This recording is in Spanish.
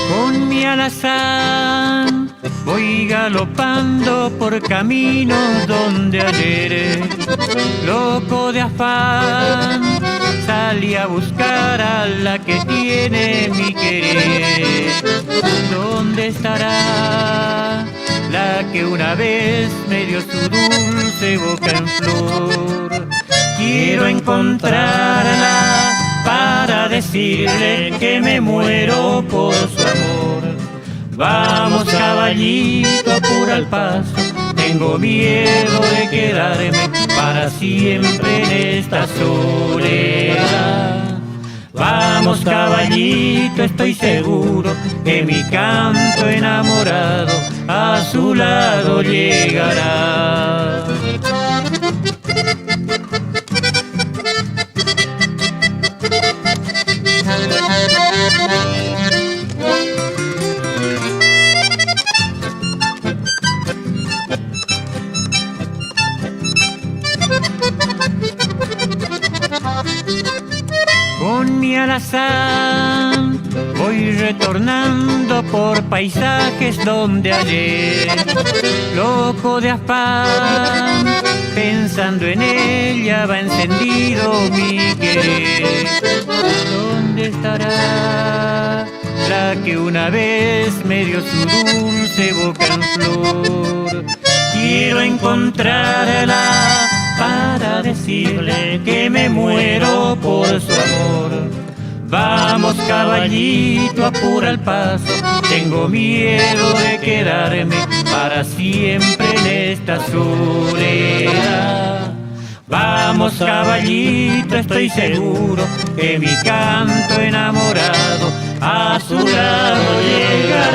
Con mi alazán voy galopando por caminos donde ayer, loco de afán, salí a buscar a la que tiene mi querer. ¿Dónde estará la que una vez me dio su dulce boca en flor? Quiero encontrarla para decirle que me muero por su amor. Vamos, caballito, apura el paso, tengo miedo de quedarme para siempre en esta soledad. Vamos, caballito, estoy seguro que mi canto enamorado a su lado llegará. Con mi alazán voy retornando por paisajes donde ayer, loco de afán, pensando en ella va encendido mi querer. ¿Dónde estará la que una vez me dio su dulce boca en flor? Quiero encontrarla para decirle que me muero por su amor. Vamos, caballito, apura el paso, tengo miedo de quedarme para siempre en esta soledad. Vamos, caballito, estoy seguro que mi canto enamorado a su lado llegará.